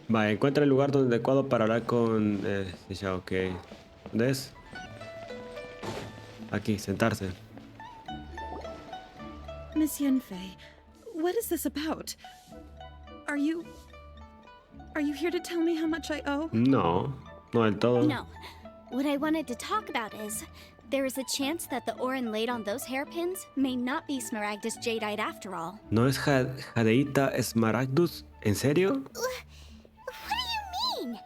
Vale, encuentra el lugar donde adecuado para hablar con... ya, ok. ¿Dónde es? Aquí, sentarse. Miss Yanfei, what is this about? Are you here to tell me how much I owe? No, no del todo. No. What I wanted to talk about is, there is a chance that the Orin laid on those hairpins may not be Smaragdus Jadeite after all. ¿No es Jadeita Smaragdus? ¿En serio? What do you mean?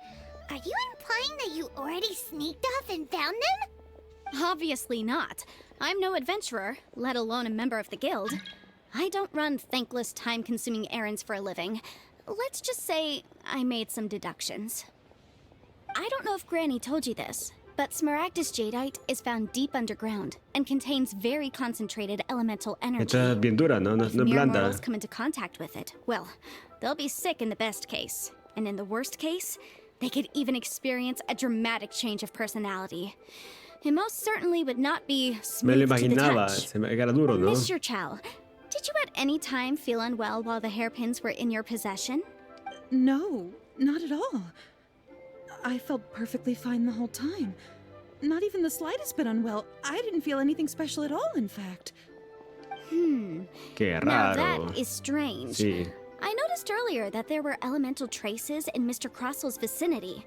Are you implying that you already sneaked off and found them? Obviously not. I'm no adventurer, let alone a member of the guild. I don't run thankless, time-consuming errands for a living. Let's just say I made some deductions. I don't know if Granny told you this, but Smaragdus Jadeite is found deep underground and contains very concentrated elemental energy. Esta es bien dura, ¿no? No, If no es mere blanda. mortals come into contact with it, well, they'll be sick in the best case. And in the worst case, they could even experience a dramatic change of personality. It most certainly would not be Me lo smooth to the imaginaba, touch. era duro, ¿no? Mr. Chow, did you at any time feel unwell while the hairpins were in your possession? No, not at all. I felt perfectly fine the whole time. Not even the slightest bit unwell. I didn't feel anything special at all, in fact. Qué Now raro. that is strange. Sí. I noticed earlier that there were elemental traces in Mr. Krosl's vicinity.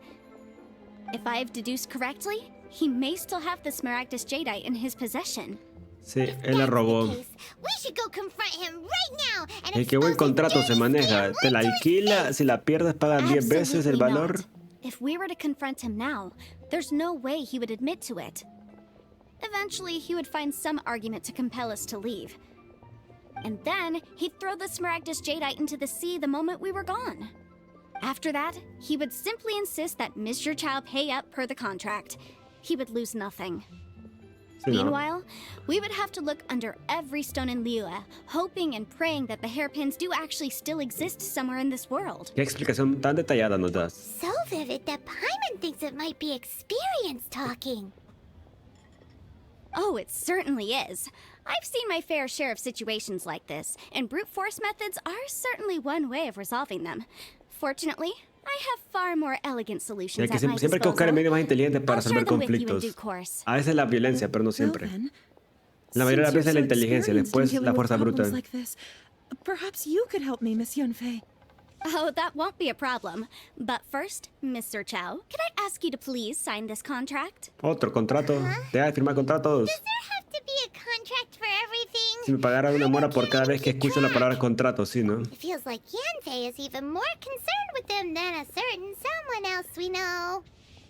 If I've deduced correctly, he may still have the Smaragdus Jadeite in his possession. Sí, él la robó. We should go confront him right now and El que buen expose his contrato se dirty maneja. scam Te la right to his alquila, face. si la pierdes pagan 10 veces el Absolutely valor. not. If we were to confront him now, there's no way he would admit to it. Eventually, he would find some argument to compel us to leave. And then, he'd throw the Smaragdus Jadeite into the sea the moment we were gone. After that, he would simply insist that Mr. Chow pay up per the contract. He would lose nothing. Sí, ¿no? Meanwhile, we would have to look under every stone in Liyue, hoping and praying that the hairpins do actually still exist somewhere in this world. Qué explicación tan detallada nos das. So vivid that Paimon thinks it might be experience talking. Oh, it certainly is. I've seen my fair share of situations like this, and brute force methods are certainly one way of resolving them. Fortunately, I have far more elegant solutions Que at my siempre hay que buscar el disposal. medio más inteligente para I'll share resolver them with you in conflictos. due course. A veces la violencia, pero no siempre. Well, then, La mayoría de las since veces la you're so inteligencia, experienced después in la dealing with fuerza bruta. problems like this, perhaps you could help me, Miss Yanfei. Oh, that won't be a problem. But first, Mr. Chow, can I ask you to please sign this contract? Otro contrato. Deja de firmar contratos. Does there have to be a contract for everything? Si me pagaran una mora por cada vez que escucho la palabra contrato, sí, ¿no? It feels like Yanfei is even more concerned with them than a certain someone else we know.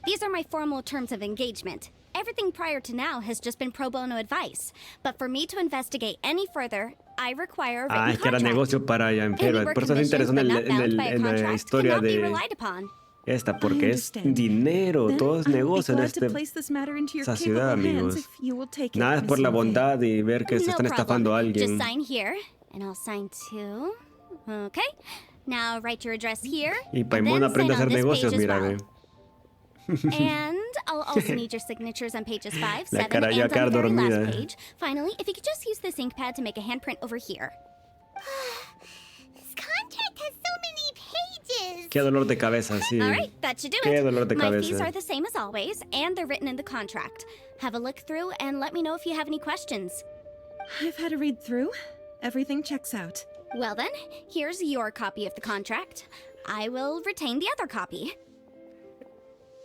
These are my formal terms of engagement. Everything prior to now has just been pro bono advice. But for me to investigate any further, I require a written Es que era contract. negocio para Any Yanfei. work Por eso se interesó commissioned en, but not bound by a en la contract historia cannot be de relied upon. esta, porque es understand. dinero. Then Todo es I would be negocio en glad to esta place this matter into your ciudad, capable amigos. hands if you will take it, Nada es Miss por la Yanfei. bondad y ver que se No están estafando a problem. alguien. Just sign here, and I'll sign too. Okay. Now write your address here. Y and Paimon then aprende a sign hacer on this negocios, page as mira, well. ve. And I'll also need your signatures on pages 5, La 7, cara and ya on the quedar very dormida. last page. Finally, if you could just use this ink pad to make a handprint over here. This contract has so many pages. Qué dolor de cabeza, sí. All right, that should do Qué it. dolor de My cabeza. fees are the same as always, and they're written in the contract. Have a look through and let me know if you have any questions. I've had a read through. Everything checks out. Well then, here's your copy of the contract. I will retain the other copy.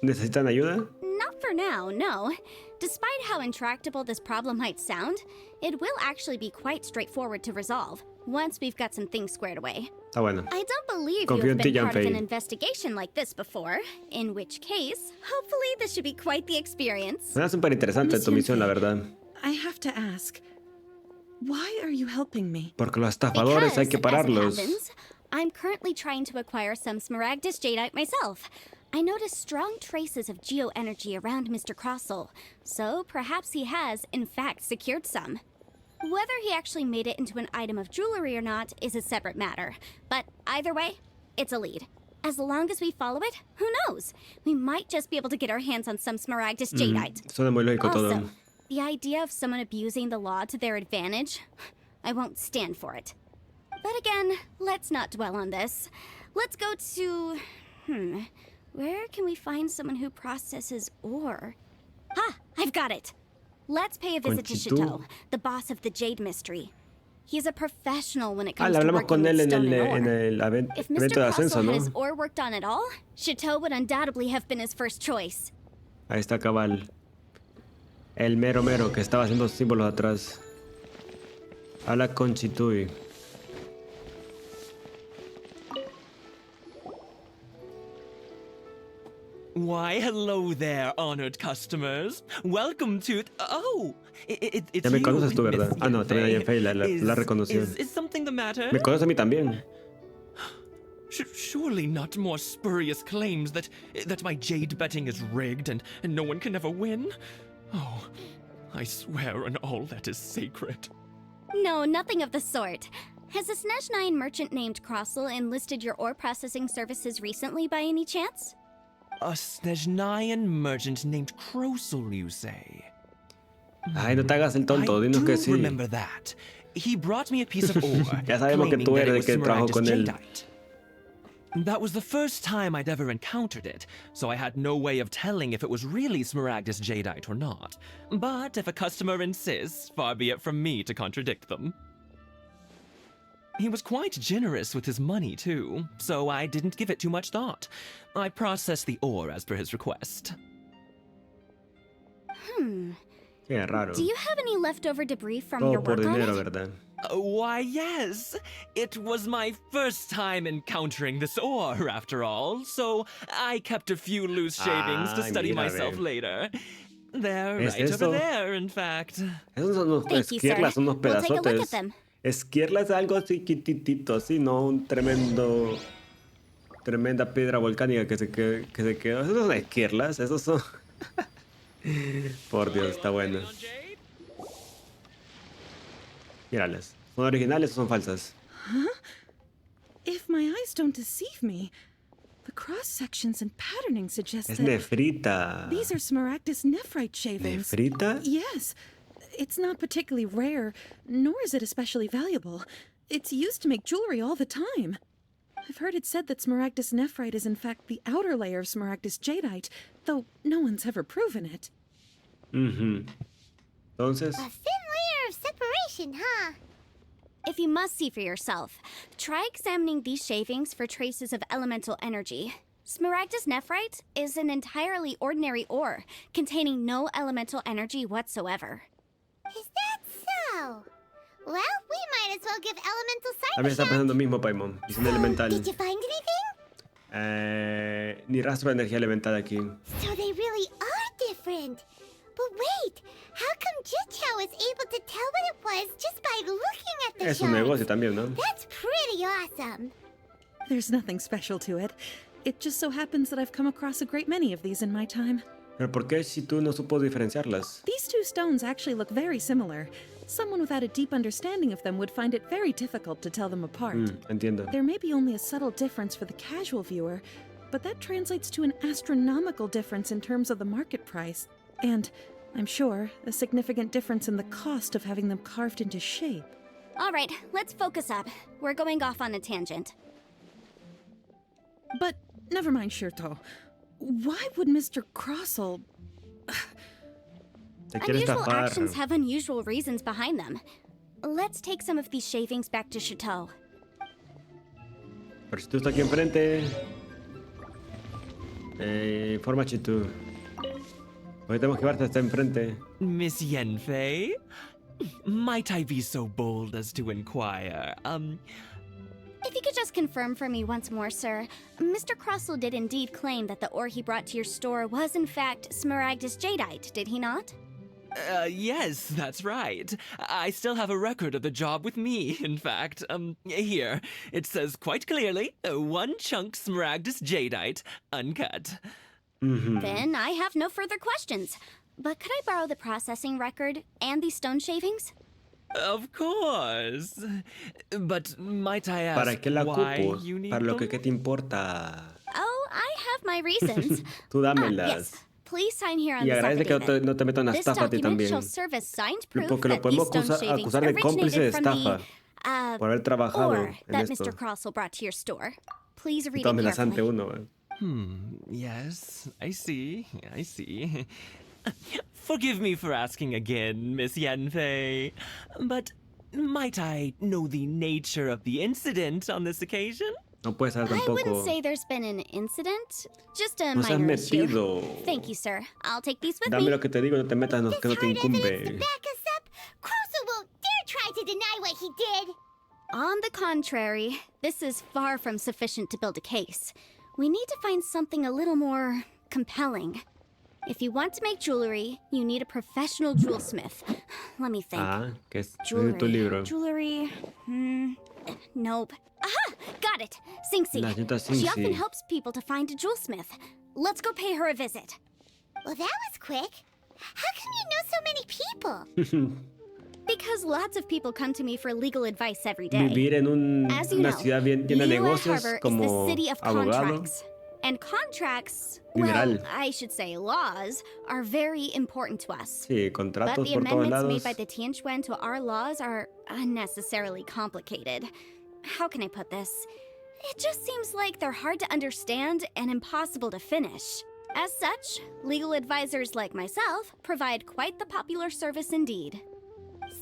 ¿Necesitan ayuda? Not for now, no. Despite how intractable this problem might sound, it will actually be quite straightforward to resolve, once we've got some things squared away. Está bueno. I don't believe Confío you en have ti, been part of an Yanfei. investigation like this before, in which case, hopefully this should be quite the experience. Suena súper interesante Miss tu misión, la Yanfei. verdad. I have to ask, why are you helping me? Porque los estafadores hay que Because, as it pararlos. happens, I'm currently trying to acquire some Smaragdus Jadeite myself. I noticed strong traces of geoenergy around Mr. Krosl, so perhaps he has, in fact, secured some. Whether he actually made it into an item of jewelry or not is a separate matter, but either way, it's a lead. As long as we follow it, who knows? We might just be able to get our hands on some Smaragdus Jadeite. Suena muy lógico todo. Also, the idea of someone abusing the law to their advantage, I won't stand for it. But again, let's not dwell on this. Let's go to Where can we find someone who processes ore? Ha! I've got it! Let's pay a visit to Shitou, the boss of the Jade Mystery. He's a professional when it comes le to hablamos con working él with stone and ore. en el If evento Mr. de ascenso, Krosl ¿no? had his ore worked on at all, Shitou would undoubtedly have been his first choice. Ahí está cabal. El mero mero que estaba haciendo símbolos atrás. Habla con Shitou. Why, hello there, honored customers. Welcome to... Oh, it's Ya me you, conoces tú, ¿verdad? Miss Ah, no, también a Yenfei. Yenfei la reconoció. Is something the matter? Me conoce a mí también. Surely not more spurious claims that my jade betting is rigged and no one can ever win? Oh, I swear on all that is sacred. No, nothing of the sort. Has a Snezhnyan merchant named Krosl enlisted your ore processing services recently by any chance? A Snezhnyan merchant named Krosl, you say? Ay, no te hagas el tonto, dinos que I sí. do remember that. He brought me a piece of ore, Ya sabemos que claiming tú that it eres el was que trabajó Smaragdus con él. jadeite. That was the first time I'd ever encountered it, so I had no way of telling if it was really Smaragdus jadeite or not. But if a customer insists, far be it from me to contradict them. He was quite generous with his money, too, so I didn't give it too much thought. I processed the ore as per his request. Qué raro. Do you have any leftover debris from Todo your por work on dinero, it? ¿verdad? Why, yes. It was my first time encountering this ore, after all, so I kept a few loose shavings to Ay, study mira, myself ve. later. They're ¿Es right esto? over there, in fact. Esos son unos Thank you, sir. esquirlas, unos We'll take a look at pedazotes. them. Esquirla es algo chiquititito, así, no un tremenda piedra volcánica que se quedó. Esos son esquirlas, esos son. Por Dios, está bueno. Míralas. ¿Son originales o son falsas? If my eyes don't deceive me, the cross sections and patterning suggest Es that nefrita. these are Smaragdus nephrite shavings. ¿Nefrita? Yes. It's not particularly rare, nor is it especially valuable. It's used to make jewelry all the time. I've heard it said that Smaragdus nephrite is in fact the outer layer of Smaragdus jadeite, though no one's ever proven it. Entonces, A thin layer of separation, huh? If you must see for yourself, try examining these shavings for traces of elemental energy. Smaragdus nephrite is an entirely ordinary ore, containing no elemental energy whatsoever. Is that so? Well, we might as well give elemental sign también a está shot. pensando mismo, Paimon. Misión elemental. Did you find anything? Ni rastro de energía elemental aquí. So they really are different. But wait, how come Jichao was able to tell what it was just by looking at the Es un shards? negocio también, ¿no? That's pretty awesome. There's nothing special to it. It just so happens that I've come across a great many of these in my time. Pero ¿por qué si tú no supo diferenciarlas? These two stones actually look very similar. Someone without a deep understanding of them would find it very difficult to tell them apart. Entiendo. There may be only a subtle difference for the casual viewer, but that translates to an astronomical difference in terms of the market price. And, I'm sure, a significant difference in the cost of having them carved into shape. All right, let's focus up. We're going off on a tangent. But, never mind, Shitou. Why would Mr. Krosl... Te quiere Unusual estafar. actions have unusual reasons behind them. Let's take some of these shavings back to Shitou. Pero si tú estás aquí enfrente. Informa a Shitou. Porque tenemos que llevarte hasta enfrente. Miss Yenfei? Might I be so bold as to inquire, If you could just confirm for me once more, sir. Mr. Krosl did indeed claim that the ore he brought to your store was in fact Smaragdus jadeite, did he not? Yes, that's right. I still have a record of the job with me, in fact. Here. It says quite clearly, 1 chunk Smaragdus jadeite, uncut. Then I have no further questions. But could I borrow the processing record and these stone shavings? Of course. But might I ask ¿Para qué la why ocupo? you need Para lo them? que ¿qué te importa? Oh, I have my reasons. Tú dámelas. Yes. Please sign here on Y this agradece que affidavit. no te metan una This estafa a ti document también. shall serve as signed proof Porque lo that these podemos stone shavings acusar de cómplice de originated from estafa the por haber trabajado ore en that esto. Mr. Krosl brought to your store. Please Y read todo it amenazante carefully. uno. Yes, I see. Forgive me for asking again, Miss Yanfei, but might I know the nature of the incident on this occasion? No puede ser I wouldn't tampoco. say there's been an incident, just a No seas minor issue. metido. Thank you, sir. I'll take these with Dame me. lo que te digo, no te metas en lo que no te Hard evidence to incumbe. back us up. Krosl won't dare try to deny what he did. On the contrary, this is far from sufficient to build a case. We need to find something a little more compelling. If you want to make jewelry, you need a professional jewelsmith. Let me think. Ah, que es Jewelry. tu libro. Jewelry. Nope. Aha! Got it. Xingxi. La señorita She often Xingxi. helps people to find a jewelsmith. Let's go pay her a visit. Well, that was quick. How come you know so many people? Because lots of people come to me for legal advice every day. Vivir en As you una know, ciudad bien llena de Liyue negocios Harbor is como the city of abogado. contracts. And contracts, Liberal. well, I should say laws, are very important to us. Sí, But contratos the por todos amendments made lados. by the Tianquan to our laws are unnecessarily complicated. How can I put this? It just seems like they're hard to understand and impossible to finish. As such, legal advisors like myself provide quite the popular service indeed.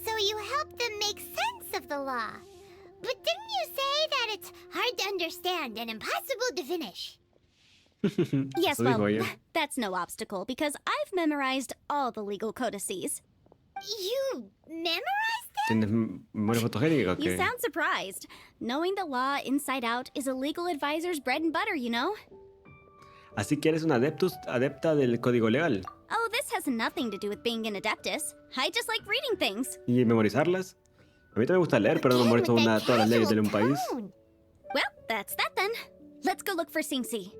So you help them make sense of the law. But didn't you say that it's hard to understand and impossible to finish? Yes, Eso well, dijo ella. that's no obstacle because I've memorized all the legal codices. You memorized them? ¿Tienes memoria fotogénica o You qué? sound surprised. Knowing the law inside out is a legal advisor's bread and butter, you know? Así que eres una adepta del código legal. Oh, this has nothing to do with being an adeptus. I just like reading things. ¿Y memorizarlas? A mí también me gusta leer, pero no Again memorizo with that todas las leyes de casual un país. tone. Well, that's that then. Let's go look for Xingxi.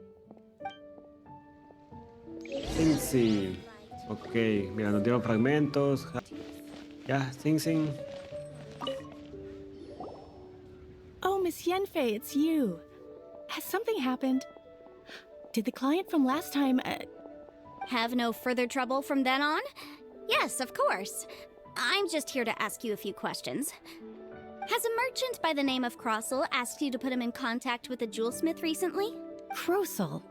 Xingxi. Ok, mira, nos dieron fragmentos. Ya, Xingxi. Oh, Miss Yanfei, it's you. Has something happened? Did the client from last time, Have no further trouble from then on? Yes, of course. I'm just here to ask you a few questions. Has a merchant by the name of Krosl asked you to put him in contact with a jewelsmith recently? Krosl?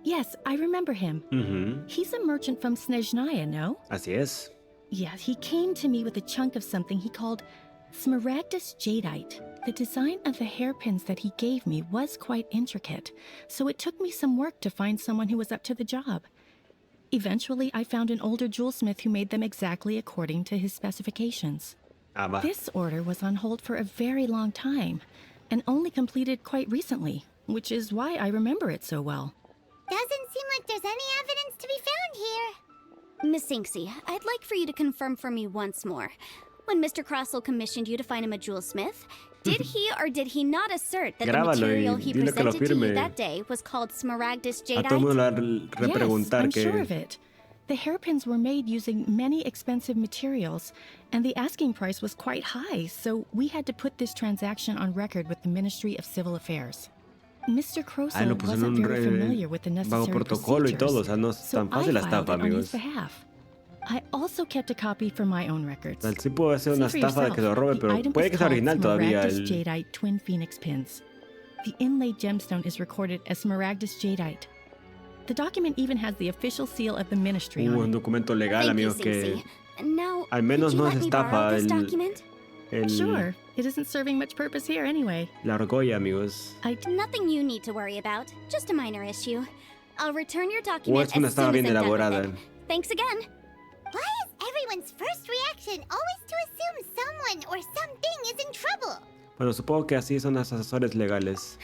Yes, I remember him. He's a merchant from Snezhnaya, no? Así es. Yeah, he came to me with a chunk of something he called Smaragdus Jadeite. The design of the hairpins that he gave me was quite intricate, so it took me some work to find someone who was up to the job. Eventually, I found an older jewelsmith who made them exactly according to his specifications. Ah, va. This order was on hold for a very long time, and only completed quite recently, which is why I remember it so well. Doesn't seem like there's any evidence to be found here. Miss Xingxi, I'd like for you to confirm for me once more. When Mr. Krosl commissioned you to find him a jewelsmith, did he or did he not assert that the Grábalo material y he dile que lo presented to you firme. that day was called Smaragdus A todo el mundo Jadeite? le va a Yes, repreguntar I'm que... sure of it. The hairpins were made using many expensive materials, and the asking price was quite high, so we had to put this transaction on record with the Ministry of Civil Affairs. Mr. Ah, Krosl lo pusieron wasn't very en familiar with the bajo necessary protocolo y todo, o procedures, sea, no es so tan I fácil la filed estafa, it on his amigos. behalf. I also kept a copy for my own O records. sea, sí puede ser See una for estafa de que lo yourself, robe, the pero item puede is que sea called original todavía. Smaragdus El... Jadeite Twin Phoenix Pins. The inlaid gemstone is recorded as Smaragdus Jadeite. The document even has the official seal of the ministry un on it. documento legal, Thank you, amigos, que Xingxi. Now, al menos could you no let es me borrow estafa this el- document? Sure, it isn't serving much purpose here anyway. la argolla, amigos. Nothing you need to worry about. Just a minor issue. I'll return your O document es una as soon estafa as bien I'm done elaborada. with it. Thanks again. Why is everyone's first reaction always to assume someone or something is in trouble? Bueno, supongo que así son los asesores legales.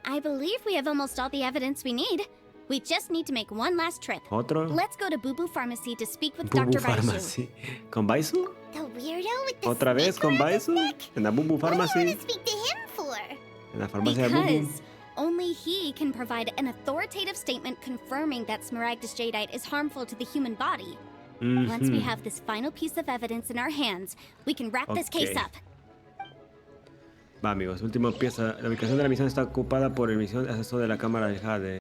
I believe we have almost all the evidence we need. We just need to make one last trip. ¿Otro? Let's go to Boo Boo Pharmacy to speak with Bubu Dr. Baizhu. Pharmacy. ¿Con Baizhu? The weirdo with the ¿Otra vez snake con around his Baizhu? neck? ¿En la Bubu What do you Pharmacy? want to speak to him for? ¿En la farmacia de Bubu? Because only he can provide an authoritative statement confirming that Smaragdus Jadeite is harmful to the human body. Once we Ujú. have this final piece of evidence in our hands, we can wrap this case Ok. up. Va, amigos, última pieza. La ubicación de la misión está ocupada por el misión asesor de la cámara del Jade.